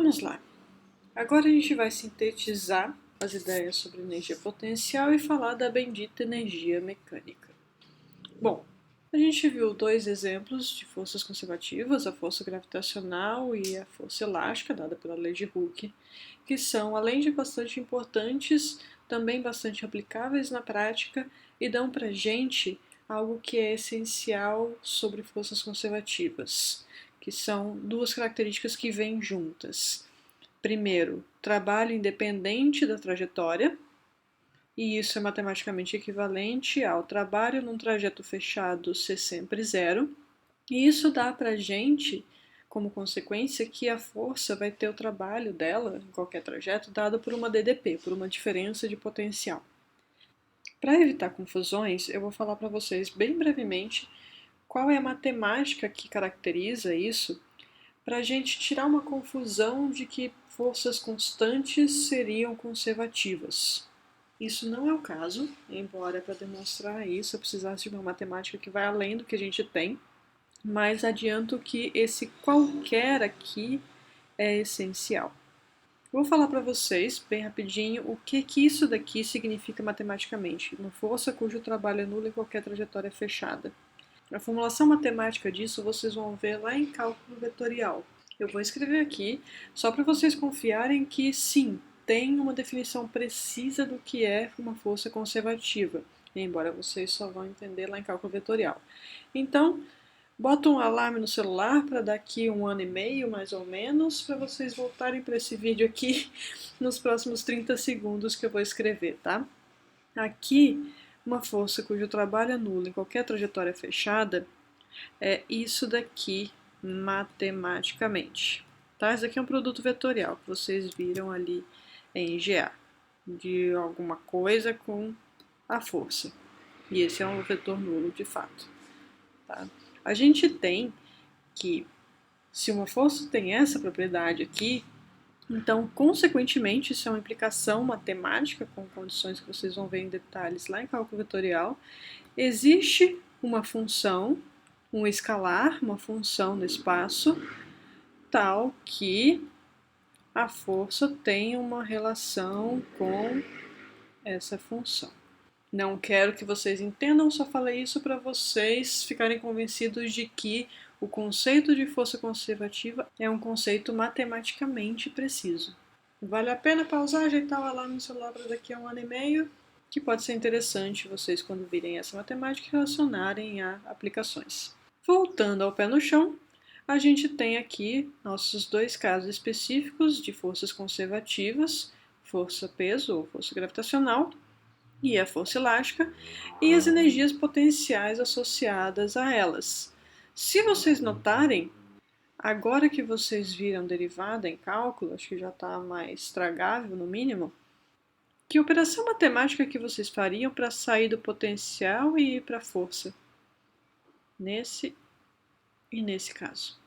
Vamos lá. Agora a gente vai sintetizar as ideias sobre energia potencial e falar da bendita energia mecânica. Bom, a gente viu dois exemplos de forças conservativas, a força gravitacional e a força elástica, dada pela lei de Hooke, que são, além de bastante importantes, também bastante aplicáveis na prática e dão pra gente algo que é essencial sobre forças conservativas, que são duas características que vêm juntas. Primeiro, trabalho independente da trajetória, e isso é matematicamente equivalente ao trabalho num trajeto fechado ser sempre zero. E isso dá pra gente, como consequência, que a força vai ter o trabalho dela, em qualquer trajeto, dado por uma DDP, por uma diferença de potencial. Para evitar confusões, eu vou falar para vocês bem brevemente qual é a matemática que caracteriza isso, para a gente tirar uma confusão de que forças constantes seriam conservativas. Isso não é o caso, embora para demonstrar isso eu precisasse de uma matemática que vai além do que a gente tem, mas adianto que esse qualquer aqui é essencial. Vou falar para vocês, bem rapidinho, o que isso daqui significa matematicamente, uma força cujo trabalho é nulo em qualquer trajetória fechada. A formulação matemática disso vocês vão ver lá em cálculo vetorial. Eu vou escrever aqui, só para vocês confiarem que sim, tem uma definição precisa do que é uma força conservativa, embora vocês só vão entender lá em cálculo vetorial. Então, bota um alarme no celular para daqui 1 ano e meio, mais ou menos, para vocês voltarem para esse vídeo aqui nos próximos 30 segundos que eu vou escrever, tá? Aqui, uma força cujo trabalho é nulo em qualquer trajetória fechada é isso daqui matematicamente. Tá? Isso aqui é um produto vetorial que vocês viram ali em GA, de alguma coisa com a força. E esse é um vetor nulo de fato. Tá? A gente tem que, se uma força tem essa propriedade aqui, então, consequentemente, isso é uma implicação matemática com condições que vocês vão ver em detalhes lá em cálculo vetorial. Existe uma função, um escalar, uma função no espaço, tal que a força tem uma relação com essa função. Não quero que vocês entendam, só falei isso para vocês ficarem convencidos de que o conceito de força conservativa é um conceito matematicamente preciso. Vale a pena pausar, ajeitar o alarme no celular para daqui a 1 ano e meio, que pode ser interessante vocês, quando virem essa matemática, relacionarem a aplicações. Voltando ao pé no chão, a gente tem aqui nossos dois casos específicos de forças conservativas, força-peso ou força gravitacional, e a força elástica, e as energias potenciais associadas a elas. Se vocês notarem, agora que vocês viram derivada em cálculo, acho que já está mais tragável no mínimo, que operação matemática que vocês fariam para sair do potencial e ir para a força? Nesse e nesse caso.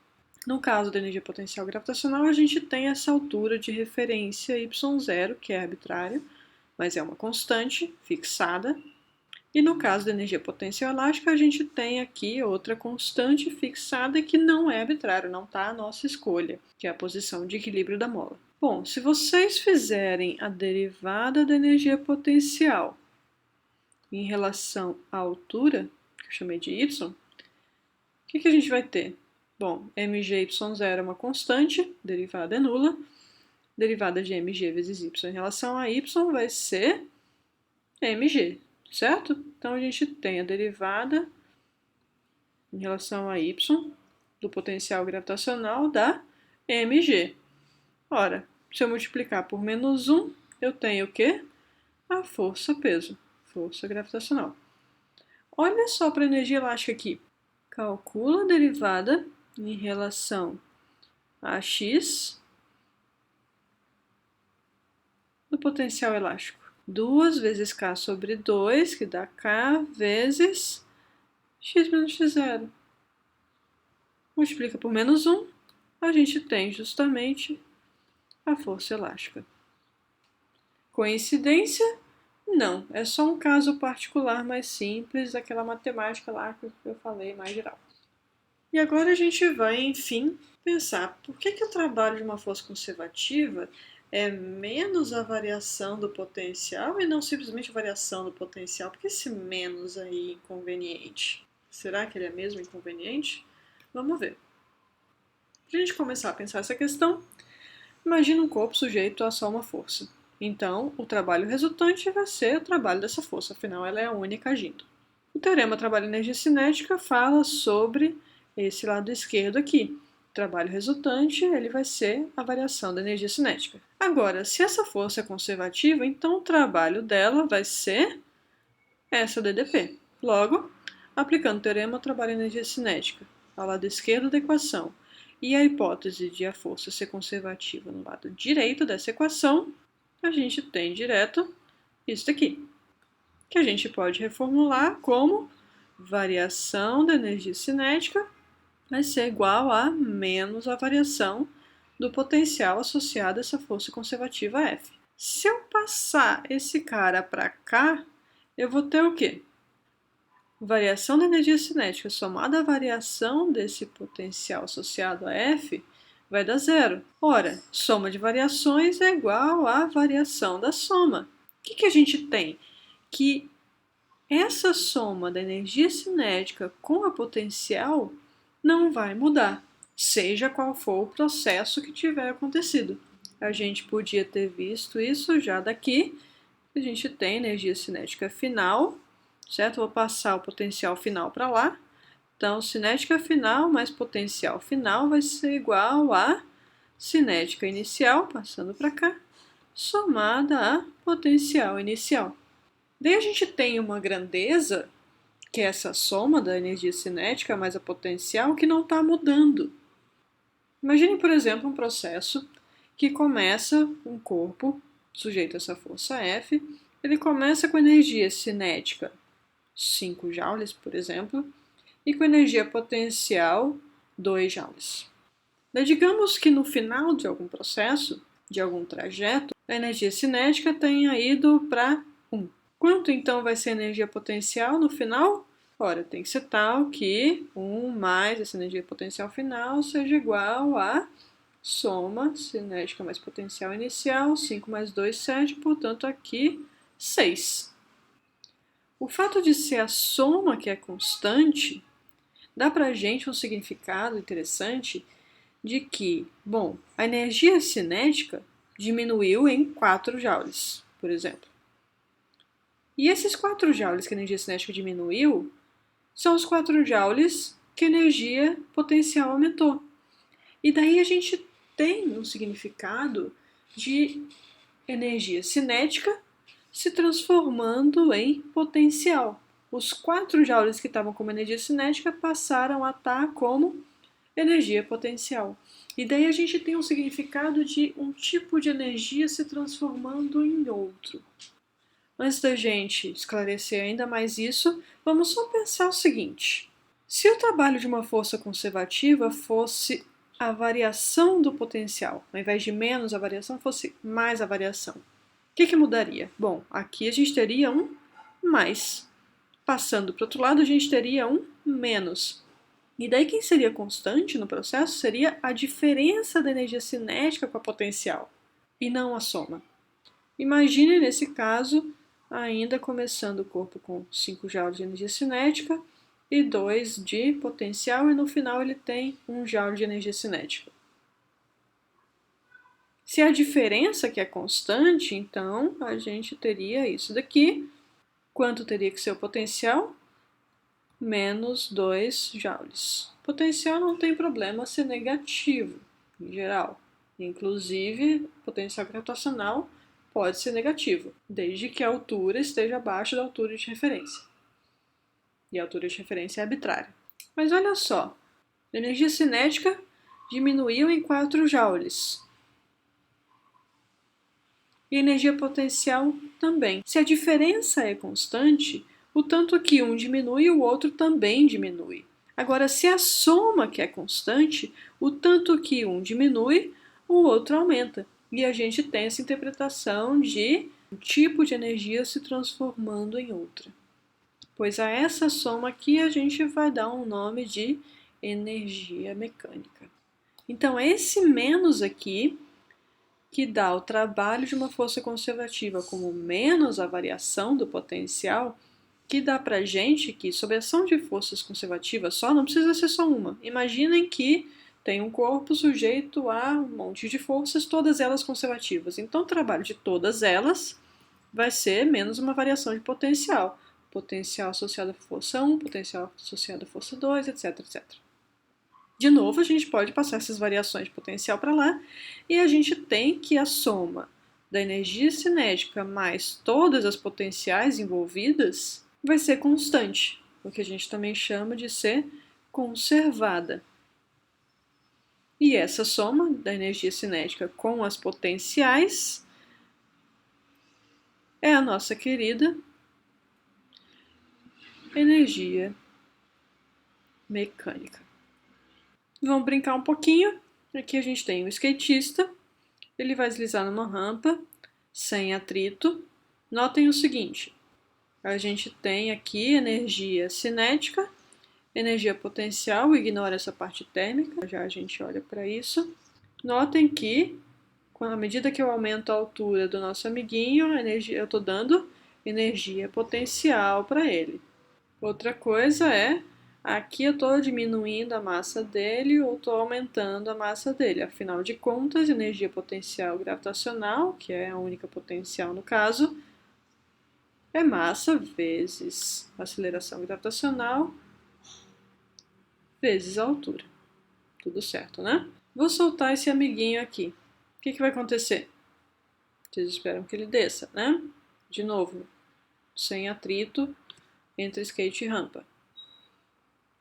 No caso da energia potencial gravitacional, a gente tem essa altura de referência y0, que é arbitrário, mas é uma constante fixada. E no caso da energia potencial elástica, a gente tem aqui outra constante fixada que não é arbitrária, não está à nossa escolha, que é a posição de equilíbrio da mola. Bom, se vocês fizerem a derivada da energia potencial em relação à altura, que eu chamei de y, o que a gente vai ter? Bom, mgy0 é uma constante, derivada é nula, derivada de mg vezes y em relação a y vai ser mg, certo? Então a gente tem a derivada em relação a y do potencial gravitacional da mg. Ora, se eu multiplicar por menos 1, eu tenho o quê? A força-peso, força gravitacional. Olha só para a energia elástica aqui. Calcula a derivada em relação a x do potencial elástico. 2 vezes k sobre 2, que dá k vezes x menos x0. Multiplica por menos 1, a gente tem justamente a força elástica. Coincidência? Não, é só um caso particular mais simples daquela matemática lá que eu falei mais geral. E agora a gente vai, enfim, pensar por que o trabalho de uma força conservativa é menos a variação do potencial e não simplesmente a variação do potencial. Por que esse menos aí inconveniente? Será que ele é mesmo inconveniente? Vamos ver. Para a gente começar a pensar essa questão, imagina um corpo sujeito a só uma força. Então, o trabalho resultante vai ser o trabalho dessa força, afinal ela é a única agindo. O teorema trabalho energia cinética fala sobre esse lado esquerdo aqui. O trabalho resultante ele vai ser a variação da energia cinética. Agora, se essa força é conservativa, então o trabalho dela vai ser essa DDP. Logo, aplicando o teorema trabalho energia cinética ao lado esquerdo da equação e a hipótese de a força ser conservativa no lado direito dessa equação, a gente tem direto isso daqui, que a gente pode reformular como variação da energia cinética vai ser igual a menos a variação do potencial associado a essa força conservativa F. Se eu passar esse cara para cá, eu vou ter o quê? Variação da energia cinética somada à variação desse potencial associado a F vai dar zero. Ora, soma de variações é igual à variação da soma. O que a gente tem? Que essa soma da energia cinética com a potencial não vai mudar, seja qual for o processo que tiver acontecido. A gente podia ter visto isso já daqui. A gente tem energia cinética final, certo? Vou passar o potencial final para lá. Então, cinética final mais potencial final vai ser igual a cinética inicial, passando para cá, somada a potencial inicial. Daí a gente tem uma grandeza, que é essa soma da energia cinética mais a potencial, que não está mudando. Imagine, por exemplo, um processo que começa um corpo sujeito a essa força F, ele começa com energia cinética 5 joules, por exemplo, e com energia potencial 2 joules. Daí, digamos que no final de algum processo, de algum trajeto, a energia cinética tenha ido para 1. Quanto então vai ser a energia potencial no final? Ora, tem que ser tal que 1 mais essa energia potencial final seja igual a soma cinética mais potencial inicial, 5 mais 2, 7, portanto aqui 6. O fato de ser a soma que é constante dá pra gente um significado interessante de que, bom, a energia cinética diminuiu em 4 joules, por exemplo. E esses 4 joules que a energia cinética diminuiu são os 4 joules que a energia potencial aumentou. E daí a gente tem um significado de energia cinética se transformando em potencial. Os 4 joules que estavam como energia cinética passaram a estar como energia potencial. E daí a gente tem um significado de um tipo de energia se transformando em outro. Antes da gente esclarecer ainda mais isso, vamos só pensar o seguinte: se o trabalho de uma força conservativa fosse a variação do potencial, ao invés de menos a variação, fosse mais a variação, o que mudaria? Bom, aqui a gente teria um mais. Passando para o outro lado, a gente teria um menos. E daí quem seria constante no processo seria a diferença da energia cinética com a potencial, e não a soma. Imagine nesse caso, ainda começando o corpo com 5 joules de energia cinética e 2 de potencial, e no final ele tem 1 joule de energia cinética. Se a diferença que é constante, então a gente teria isso daqui. Quanto teria que ser o potencial? Menos 2 joules. Potencial não tem problema ser negativo, em geral. Inclusive, potencial gravitacional pode ser negativo, desde que a altura esteja abaixo da altura de referência. E a altura de referência é arbitrária. Mas olha só, a energia cinética diminuiu em 4 joules. E a energia potencial também. Se a diferença é constante, o tanto que um diminui, o outro também diminui. Agora, se a soma que é constante, o tanto que um diminui, o outro aumenta. E a gente tem essa interpretação de um tipo de energia se transformando em outra. Pois a essa soma aqui a gente vai dar um nome de energia mecânica. Então, é esse menos aqui que dá o trabalho de uma força conservativa como menos a variação do potencial, que dá pra gente que, sob a ação de forças conservativas só, não precisa ser só uma. Imaginem que tem um corpo sujeito a um monte de forças, todas elas conservativas. Então, o trabalho de todas elas vai ser menos uma variação de potencial. Potencial associado à força 1, potencial associado à força 2, etc, etc. De novo, a gente pode passar essas variações de potencial para lá e a gente tem que a soma da energia cinética mais todas as potenciais envolvidas vai ser constante, o que a gente também chama de ser conservada. E essa soma da energia cinética com as potenciais é a nossa querida energia mecânica. Vamos brincar um pouquinho. Aqui a gente tem o skatista, ele vai deslizar numa rampa sem atrito. Notem o seguinte, a gente tem aqui energia cinética, energia potencial, ignora essa parte térmica, já a gente olha para isso. Notem que, à medida que eu aumento a altura do nosso amiguinho, eu estou dando energia potencial para ele. Outra coisa é, aqui eu estou diminuindo a massa dele ou estou aumentando a massa dele. Afinal de contas, energia potencial gravitacional, que é a única potencial no caso, é massa vezes aceleração gravitacional vezes a altura. Tudo certo, né? Vou soltar esse amiguinho aqui. O que vai acontecer? Vocês esperam que ele desça, né? De novo, sem atrito entre skate e rampa.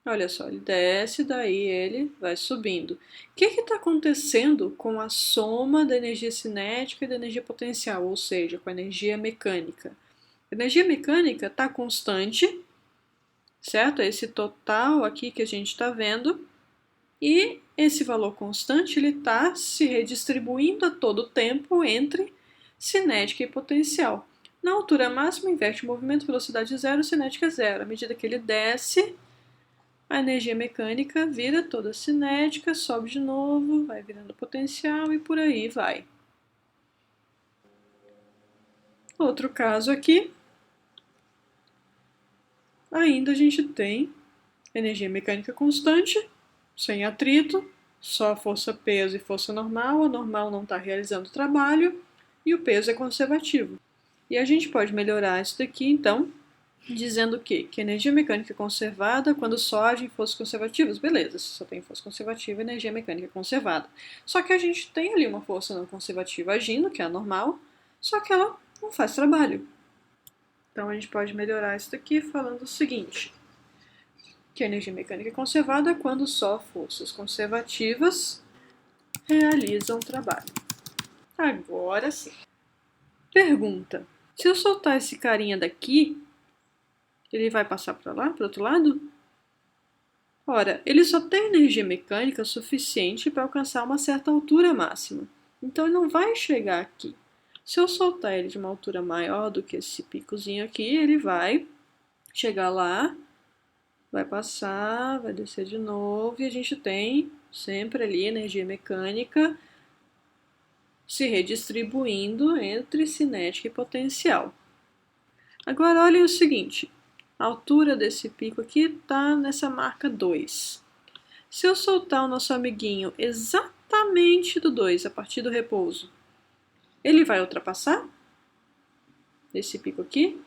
Olha só, ele desce, daí ele vai subindo. O que está acontecendo com a soma da energia cinética e da energia potencial, ou seja, com a energia mecânica? A energia mecânica está constante, certo? Esse total aqui que a gente está vendo. E esse valor constante ele está se redistribuindo a todo tempo entre cinética e potencial. Na altura máxima, inverte o movimento, velocidade zero, cinética é zero. À medida que ele desce, a energia mecânica vira toda cinética, sobe de novo, vai virando potencial e por aí vai. Outro caso aqui, ainda a gente tem energia mecânica constante, sem atrito, só força peso e força normal, a normal não está realizando o trabalho e o peso é conservativo. E a gente pode melhorar isso daqui, então, dizendo o quê? Que a energia mecânica é conservada quando só agem forças conservativas. Beleza, se só tem força conservativa, energia mecânica é conservada. Só que a gente tem ali uma força não conservativa agindo, que é a normal, só que ela não faz trabalho. Então a gente pode melhorar isso daqui falando o seguinte, que a energia mecânica é conservada quando só forças conservativas realizam o trabalho. Agora sim. Pergunta: se eu soltar esse carinha daqui, ele vai passar para lá, para o outro lado? Ora, ele só tem energia mecânica suficiente para alcançar uma certa altura máxima. Então ele não vai chegar aqui. Se eu soltar ele de uma altura maior do que esse picozinho aqui, ele vai chegar lá, vai passar, vai descer de novo e a gente tem sempre ali energia mecânica se redistribuindo entre cinética e potencial. Agora olhem o seguinte, a altura desse pico aqui está nessa marca 2. Se eu soltar o nosso amiguinho exatamente do 2 a partir do repouso, ele vai ultrapassar esse pico aqui?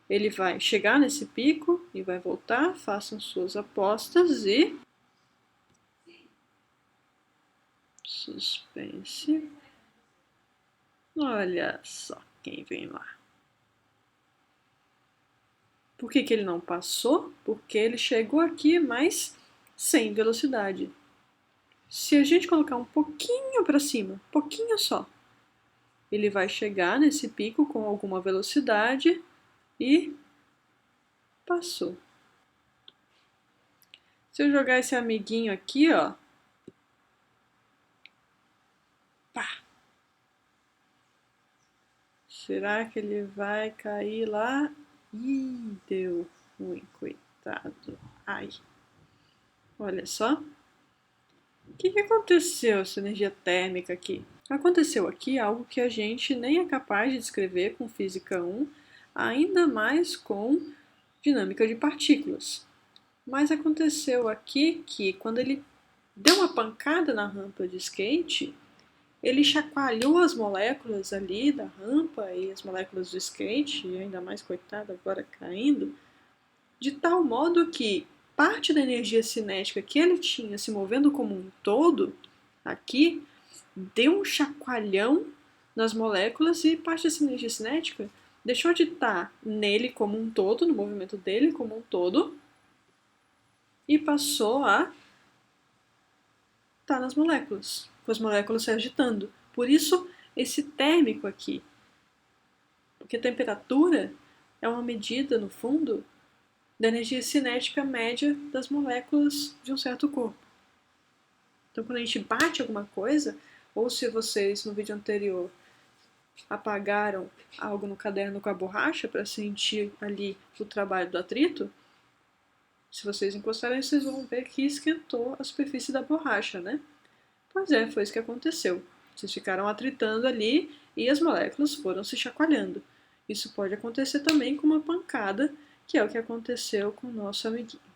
Ele vai chegar nesse pico e vai voltar? Façam suas apostas e... suspense. Olha só quem vem lá. Por que ele não passou? Porque ele chegou aqui, mas sem velocidade. Se a gente colocar um pouquinho para cima, pouquinho só, ele vai chegar nesse pico com alguma velocidade e passou. Se eu jogar esse amiguinho aqui, ó, pá. Será que ele vai cair lá? Ih, deu ruim, coitado. Ai. Olha só. O que aconteceu essa energia térmica aqui? Aconteceu aqui algo que a gente nem é capaz de descrever com física 1, ainda mais com dinâmica de partículas. Mas aconteceu aqui que quando ele deu uma pancada na rampa de skate, ele chacoalhou as moléculas ali da rampa e as moléculas do skate, e ainda mais, coitado, agora caindo, de tal modo que parte da energia cinética que ele tinha se movendo como um todo, aqui, deu um chacoalhão nas moléculas e parte dessa energia cinética deixou de estar nele como um todo, no movimento dele como um todo, e passou a estar nas moléculas, com as moléculas se agitando. Por isso, esse térmico aqui, porque a temperatura é uma medida, no fundo, da energia cinética média das moléculas de um certo corpo. Então, quando a gente bate alguma coisa, ou se vocês no vídeo anterior apagaram algo no caderno com a borracha para sentir ali o trabalho do atrito, se vocês encostarem, vocês vão ver que esquentou a superfície da borracha, né? Pois é, foi isso que aconteceu. Vocês ficaram atritando ali e as moléculas foram se chacoalhando. Isso pode acontecer também com uma pancada, que é o que aconteceu com o nosso amiguinho.